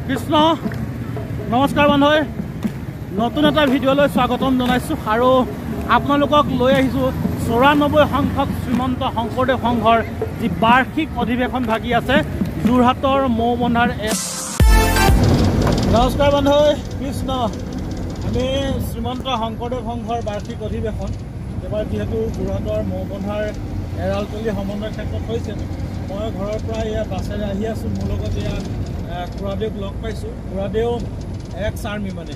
কৃষ্ণ নমস্কাৰ বন্ধুৱে নতুন এটা ভিডিঅ'লৈ স্বাগতম জনাইছোঁ আৰু আপোনালোকক লৈ আহিছোঁ 94 সংখ্যক শ্ৰীমন্ত শংকৰদেৱ সংঘৰ যি বাৰ্ষিক অধিৱেশন ভাগি আছে যোৰহাটৰ মৌবন্ধাৰ। নমস্কাৰ বন্ধুৱে কৃষ্ণ। আমি শ্ৰীমন্ত শংকৰদেৱ সংঘৰ বাৰ্ষিক অধিৱেশন এবাৰ যিহেতু যোৰহাটৰ মৌবন্ধাৰ এৰালতলী সমন্বয় ক্ষেত্ৰত হৈছে, মই ঘৰৰ পৰা এয়া বাছেৰে আহি আছোঁ। মোৰ লগত এয়া খুৰাদেউক লগ পাইছোঁ। খুৰাদেউ এক্স আৰ্মি, মানে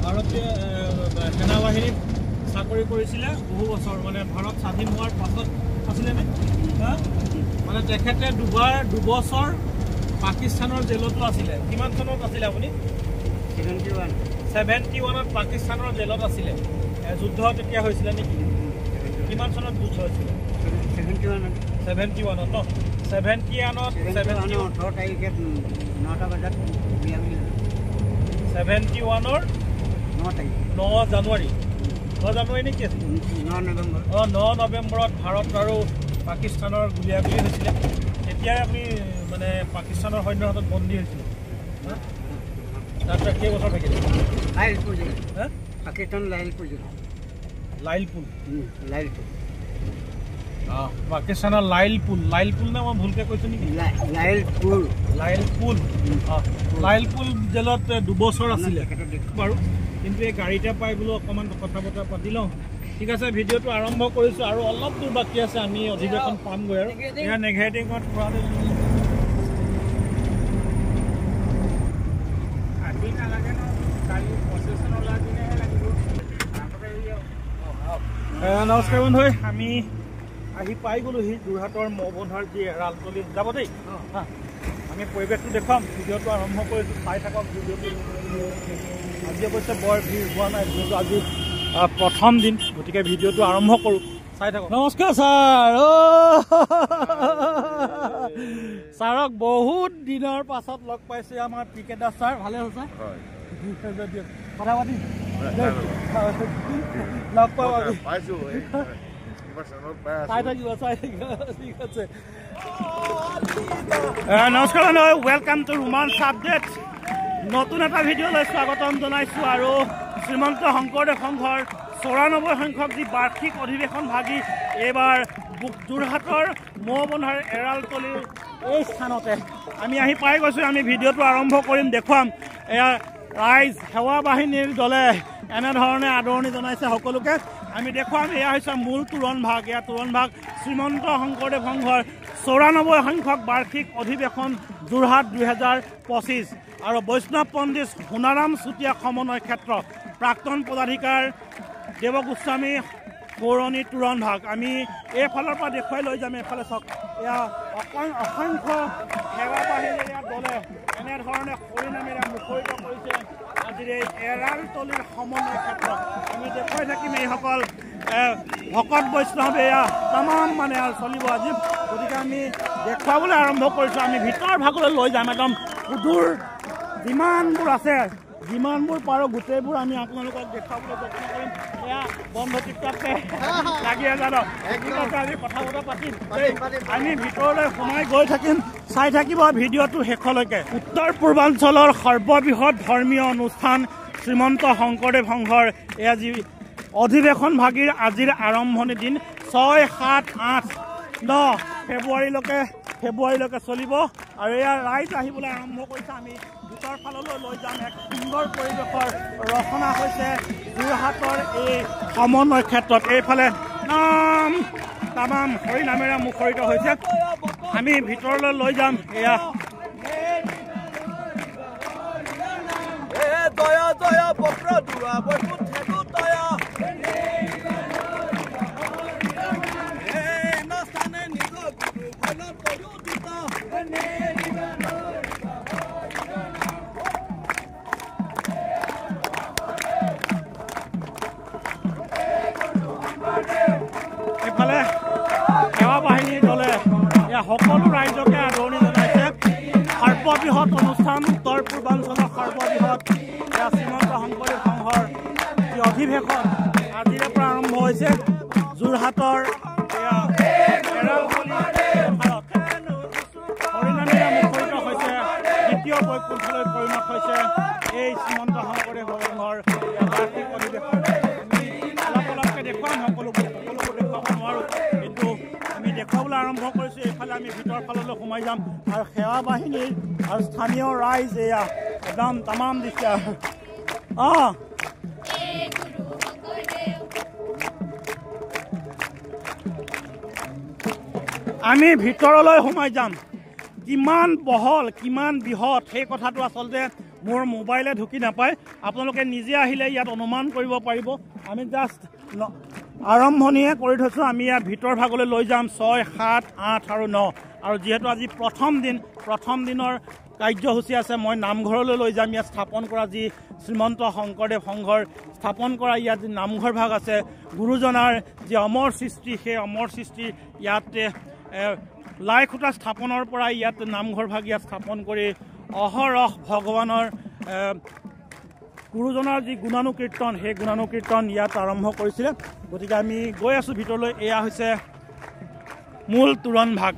ভাৰতীয় সেনাবাহিনীত চাকৰি কৰিছিলে বহু বছৰ, মানে ভাৰত স্বাধীন হোৱাৰ পাছত আছিলেনে? মানে তেখেতে দুবছৰ পাকিস্তানৰ জেলতো আছিলে। কিমান চনত আছিলে আপুনি? 71ত পাকিস্তানৰ জেলত আছিলে। যুদ্ধ তেতিয়া হৈছিলে নেকি? কিমান চনত যুদ্ধ হৈছিলে? 71ত ন? 71ত 18 তাৰিখে 9টা বজাত 71ৰ 9 জানুৱাৰী নেকি আছিল? 9 নৱেম্বৰত ভাৰত আৰু পাকিস্তানৰ গুলীয়াগুলী হৈছিলে। তেতিয়াই আপুনি মানে পাকিস্তানৰ সৈন্যৰ হাতত বন্দী হৈছিলে। তাৰপিছত কেইবছৰ থাকিলে? পাকিস্তান লাইলপুৰ পাকিস্তানৰ লাইলপুল নে মই ভুলকৈ কৈছোঁ নেকি? লাইলপুল জেলত দুবছৰ আছিলে বাৰু। কিন্তু এই গাড়ীতে পাই বোলো অকণমান কথা বতৰা পাতি লওঁ। ঠিক আছে, ভিডিঅ'টো আৰম্ভ কৰিছোঁ আৰু অলপ দূৰ বাকী আছে, আমি অধিৱেশন পামগৈ। আৰু এয়া নেঘেটিঙত খোৱাটো নমস্কাৰ বন্ধুৱে, আমি আহি পাই গ'লোহি যোৰহাটৰ মৌবন্ধাৰ যি এৰালতলী। যাব দেই, আমি পৰিৱেশটো দেখুৱাম। ভিডিঅ'টো আৰম্ভ কৰিছোঁ, চাই থাকক ভিডিঅ'টো। আজি অৱশ্যে বৰ ভিৰ হোৱা নাই, যিহেতু আজি প্ৰথম দিন, গতিকে ভিডিঅ'টো আৰম্ভ কৰোঁ, চাই থাকক। নমস্কাৰ ছাৰ। ছাৰক বহুত দিনৰ পাছত লগ পাইছোঁ। আমাৰ ক্ৰিকেট দাস ছাৰ, ভালে হ'ল ছাৰ? কথা পাতি লগ পাব চাই থাকিব। ঠিক আছে, নমস্কাৰ বন্ধু, ৱেলকাম টু ৰোমাঞ্চ আপডেট। নতুন এটা ভিডিঅ'লৈ স্বাগতম জনাইছোঁ আৰু শ্ৰীমন্ত শংকৰদেৱ সংঘৰ 94 সংখ্যক যি বাৰ্ষিক অধিৱেশন ভাগি এইবাৰ যোৰহাটৰ মৌবন্ধাৰ এৰালতলীৰ এই স্থানতে আমি আহি পাই গৈছোঁ। আমি ভিডিঅ'টো আৰম্ভ কৰিম, দেখুৱাম। এয়া ৰাইজ সেৱা বাহিনীৰ দলে এনেধৰণে আদৰণি জনাইছে সকলোকে। আমি দেখুৱাম। এয়া হৈছে মূল তোৰণ ভাগ। এয়া তোৰণ ভাগ শ্ৰীমন্ত শংকৰদেৱ সংঘৰ 94 সংখ্যক বাৰ্ষিক অধিৱেশন যোৰহাট 2025 আৰু বৈষ্ণৱ পণ্ডিত সোণাৰাম চুতীয়া সমন্বয় ক্ষেত্ৰ প্ৰাক্তন পদাধিকাৰ দেৱগোস্বামী সৌৰণী তোৰণ ভাগ। আমি এইফালৰ পৰা দেখুৱাই লৈ যাম। এইফালে চাওক, এয়া অসংখ্য সেৱা বাহিনীৰ ইয়াত দলে এনেধৰণে হৰিনামেৰে মুখৰিত কৰিছে আজিৰ এই এৰালতলীৰ সমন্বয় ক্ষেত্ৰ। আমি দেখুৱাই থাকিম এইসকল ভকত বৈষ্ণৱ, এয়া তামাম মানে আৰু চলিব আজি। গতিকে আমি দেখুৱাবলৈ আৰম্ভ কৰিছোঁ। আমি ভিতৰ ভাগলৈ লৈ যাম, একদম সুদূৰ যিমানবোৰ আছে, যিমানবোৰ পাৰোঁ গোটেইবোৰ আমি আপোনালোকক দেখুৱাবলৈ যত্ন কৰিম। এয়া বন্ধু চিত্ৰতে লাগি জানো, আমি কথা বতৰা পাতিম। আমি ভিতৰলৈ সোমাই গৈ থাকিম, চাই থাকিব ভিডিঅ'টো শেষলৈকে। উত্তৰ পূৰ্বাঞ্চলৰ সৰ্ববৃহৎ ধৰ্মীয় অনুষ্ঠান শ্ৰীমন্ত শংকৰদেৱ সংঘৰ এয়া যি অধিৱেশন ভাগিৰ আজিৰ আৰম্ভণি দিন 6, 7, 8, 9 ফেব্ৰুৱাৰীলৈকে চলিব। আৰু এয়া ৰাইজ আহিবলৈ আৰম্ভ কৰিছে। আমি ভিতৰ ফাললৈ লৈ যাম। এক সুন্দৰ পৰিৱেশৰ ৰচনা হৈছে যোৰহাটৰ এই সমন্বয় ক্ষেত্ৰত। এইফালে তামাম হৰিনামেৰে মুখৰিত হৈছে। আমি ভিতৰলৈ লৈ যাম। এয়া এইফালে সেৱা বাহিনীৰ দলে এয়া সকলো ৰাইজকে আদৰণি জনাইছে। সৰ্ববৃহৎ অনুষ্ঠান, উত্তৰ পূৰ্বাঞ্চলৰ সৰ্ববৃহৎ এয়া শ্ৰীমন্ত শংকৰদেৱ সংঘৰ যি অধিৱেশন আজিৰে পৰা আৰম্ভ হৈছে যোৰহাটৰ এয়া এৰালতলী হৰিনামেৰে মুখৰিত হৈছে দ্বিতীয় দ্বিতীয় বৈকুণ্ঠলৈ পৰিণত হৈছে এই শ্ৰীমন্ত শংকৰদেৱ সংঘৰ বাৰ্ষিক অধিৱেশন। অলপ অলপকৈ দেখুৱাম, সকলোবোৰ দেখুৱাব নোৱাৰোঁ, কিন্তু আমি দেখুৱাবলৈ আৰম্ভ কৰিছোঁ। এইফালে আমি ভিতৰ ফাললৈ সোমাই যাম আৰু সেৱা বাহিনীৰ আৰু স্থানীয় ৰাইজ এয়া একদম তামাম দিছে। আমি ভিতৰলৈ সোমাই যাম। কিমান বহল, কিমান বৃহৎ সেই কথাটো আচলতে মোৰ মোবাইলে ঢুকি নাপায়। আপোনালোকে নিজে আহিলে ইয়াত অনুমান কৰিব পাৰিব। আমি জাষ্ট আৰম্ভণিহে কৰি থৈছোঁ। আমি ইয়াত ভিতৰ ভাগলৈ লৈ যাম 6, 7, 8 আৰু 9। আৰু যিহেতু আজি প্ৰথম দিনৰ কাৰ্যসূচী আছে, মই নামঘৰলৈ লৈ যাম। ইয়াত স্থাপন কৰা যি শ্ৰীমন্ত শংকৰদেৱ সংঘৰ স্থাপন কৰা ইয়াত যি নামঘৰ ভাগ আছে, গুৰুজনাৰ যি অমৰ সৃষ্টি, সেই অমৰ সৃষ্টি ইয়াতে লাই খুঁটা স্থাপনৰ পৰা ইয়াত নামঘৰ ভাগ ইয়াত স্থাপন কৰি অহৰহ ভগৱানৰ গুৰুজনাৰ যি গুণানুকীৰ্তন, সেই গুণানুকীৰ্তন ইয়াত আৰম্ভ কৰিছিলে। গতিকে আমি গৈ আছোঁ ভিতৰলৈ। এয়া হৈছে মূল তোৰণ ভাগ।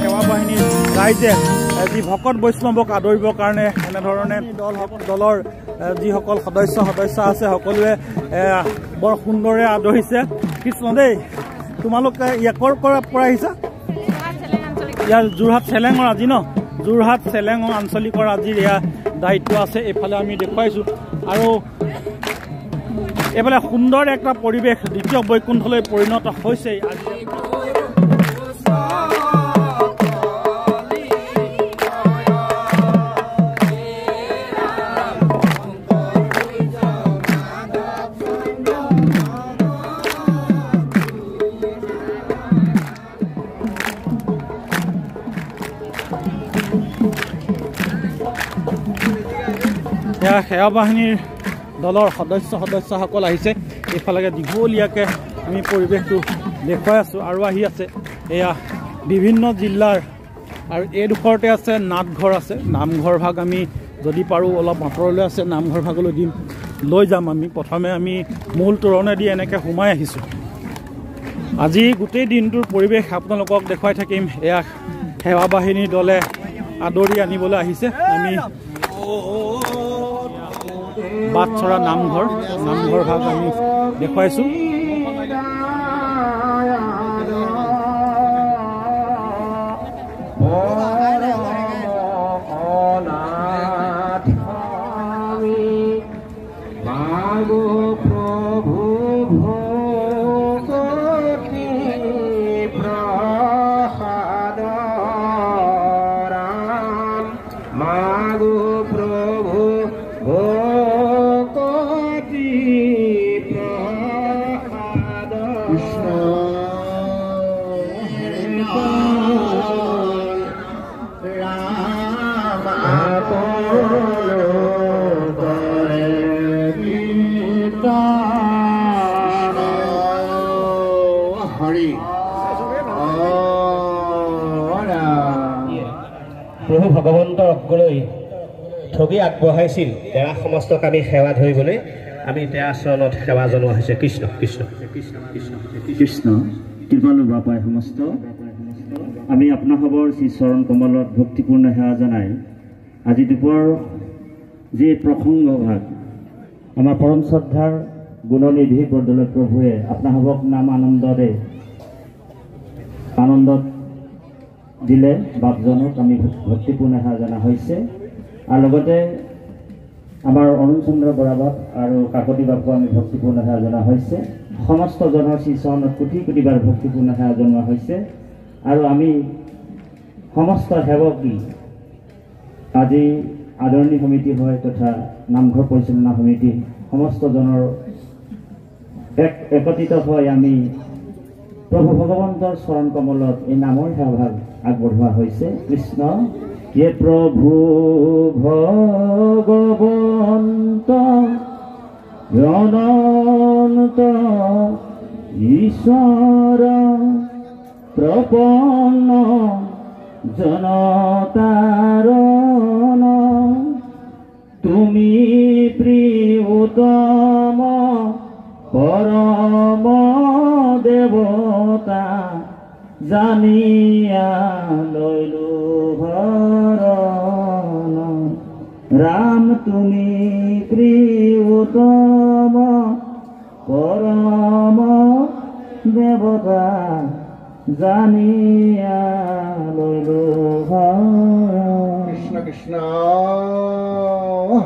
সেৱা বাহিনীৰ ৰাইজে যি ভকত বৈষ্ণৱক আদৰিবৰ কাৰণে এনেধৰণে দলৰ যিসকল সদস্য আছে সকলোৱে বৰ সুন্দৰে আদৰিছে। কৃষ্ণ দেই, তোমালোকে ইয়াকৰ পৰা আহিছা? ইয়াৰ যোৰহাট চেলেঙৰ আজি যোৰহাট চেলেঙৰ আঞ্চলিকৰ আজিৰ এয়া দায়িত্ব আছে। এইফালে আমি দেখুৱাইছোঁ আৰু এইফালে সুন্দৰ এটা পৰিৱেশ দ্বিতীয় বৈকুণ্ঠলৈ পৰিণত হৈছে। এয়া সেৱা বাহিনীৰ দলৰ সদস্যসকল আহিছে। এইফালে দীঘলীয়াকৈ আমি পৰিৱেশটো দেখুৱাই আছোঁ। আৰু আহি আছে এয়া বিভিন্ন জিলাৰ, আৰু এইডোখৰতে আছে নাটঘৰ আছে। নামঘৰ ভাগ আমি যদি পাৰোঁ অলপ আঁতৰলৈ আছে, নামঘৰ ভাগলৈ লৈ যাম। আমি প্ৰথমে আমি মূল তোৰণেদি এনেকৈ সোমাই আহিছোঁ। আজি গোটেই দিনটোৰ পৰিৱেশ আপোনালোকক দেখুৱাই থাকিম। এয়া সেৱা বাহিনীৰ দলে আদৰি আনিবলৈ আহিছে। আমি বাটচৰা নামঘৰ ভাগ আমি দেখুৱাইছোঁ। প্ৰভু ভগৱন্তৰ অগ্ৰলৈ ঠগি আগবঢ়াইছিল তেৰা সমস্তক আমি সেৱা ধৰিবলৈ আমি তেৰা চৰণত সেৱা জনোৱা হৈছে। কৃষ্ণ কৃষ্ণ কৃষ্ণ কৃপালু বাপাই সমস্ত আমি আপোনাসৱৰ শ্ৰী চৰণ কমলত ভক্তিপূৰ্ণ সেৱা জনাই আজি দুপৰ যি প্ৰসংগ ভাগ আমাৰ পৰম শ্ৰদ্ধাৰ গুণনিধি বৰদলৈ প্ৰভুৱে আপোনাসৱক নাম আনন্দত দিলে। বাপজনক আমি ভক্তিপূৰ্ণ সেৱা জনা হৈছে। আৰু লগতে আমাৰ অৰুণ চন্দ্ৰ বৰা বাপ আৰু কাকতি বাপকো আমি ভক্তিপূৰ্ণ সেৱা জনা হৈছে। সমস্ত জনৰ শ্ৰী চৰণত কোটি কোটিবাৰ ভক্তিপূৰ্ণ সেৱা জনোৱা হৈছে। আৰু আমি সমস্ত সেৱকী আজি আদৰণি সমিতি হয় তথা নামঘৰ পৰিচালনা সমিতি সমস্ত জনৰ একত্ৰিত হৈ আমি প্ৰভু ভগৱন্তৰ চৰণ কমলত এই নামৰ সেৱাভাগ আগবঢ়োৱা হৈছে। কৃষ্ণ য়ে প্ৰভু ভগৱন্ত অনন্ত ঈশ্বৰ প্ৰপন্ন জনতাৰণ তুমি প্ৰিয়ত উত্তম পৰম দেৱতা জানিয়া লৈলো ভৰণ ৰাম তুমি প্ৰিয়তম পৰম দেৱতা জানিয়া লৈলো ভৰণ কৃষ্ণ কৃষ্ণ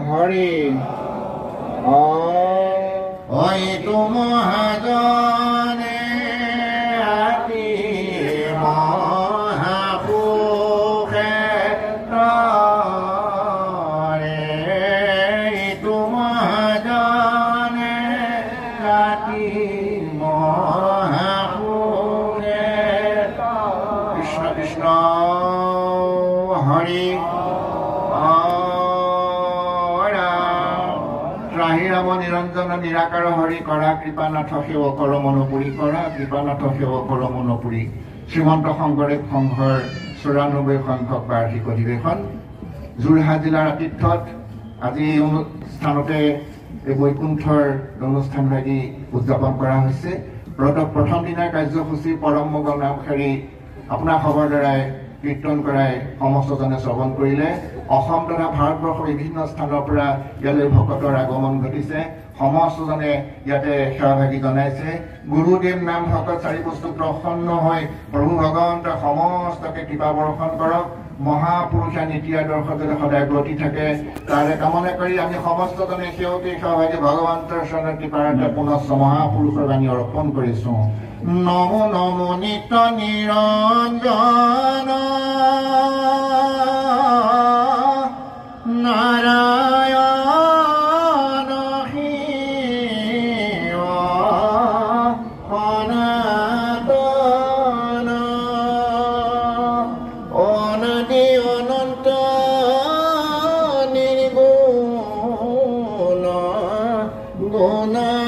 হৰি হয়তো মহাজনে আতি মহাপুষে এইটো মহাজনে আতি মহাপুষে কৃষ্ণ কৃষ্ণ হৰি ৰাম নিৰঞ্জন নিৰাকাৰ হৰি কৰা কৃপানাথ সেৱ কৰ মনোপুৰী কৰা কৃপানাথ সেৱ কৰ মনোপুৰী শ্ৰীমন্ত শংকৰদেৱ সংঘৰ ৯৪ সংখ্যক বাৰ্ষিক অধিৱেশন যোৰহাট জিলাৰ আতিথ্যত আজি এই অনুষ্ঠানতে এই বৈকুণ্ঠৰ অনুষ্ঠানভাগী উদযাপন কৰা হৈছে। প্ৰথম দিনাৰ কাৰ্যসূচী পৰম মঙ্গল নাম শাৰী আপোনাৰ খবৰ দ্বাৰাই কীৰ্তন কৰাই সমস্তজনে শ্ৰৱণ কৰিলে। অসম তথা ভাৰতবৰ্ষৰ বিভিন্ন স্থানৰ পৰা ইয়ালৈ ভকতৰ আগমন ঘটিছে। সমস্তজনে ইয়াতে সেৱাভাগী জনাইছে। গুৰুদেৱ নাম ভকত চাৰি বস্তু প্ৰসন্ন হৈ প্ৰভু ভগৱন্ত সমস্তকে কৃপা বৰ্ষণ কৰক। মহাপুৰুষা নীতি আদৰ্শ যাতে সদায় ব্ৰতি থাকে তাৰে কামনা কৰি আমি সমস্তজনে সেৱকে সেৱাভাগী ভগৱন্তৰ চৰণৰ কৃপাৰ্থে পুনশ্চ মহাপুৰুষৰ বাণী অৰ্পণ কৰিছো। নমো নমো নিত্য নিৰঞ্জন নাৰায়ণ শিৱ সনাতন অনাদি অনন্ত নিৰ্গুণ গুণানিয়ন্ত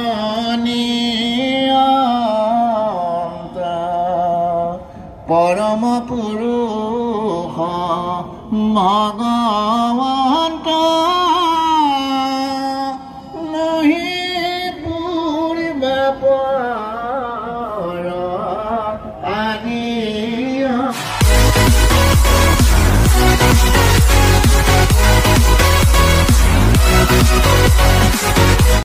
পৰম পুৰুষ ভগৱন্ত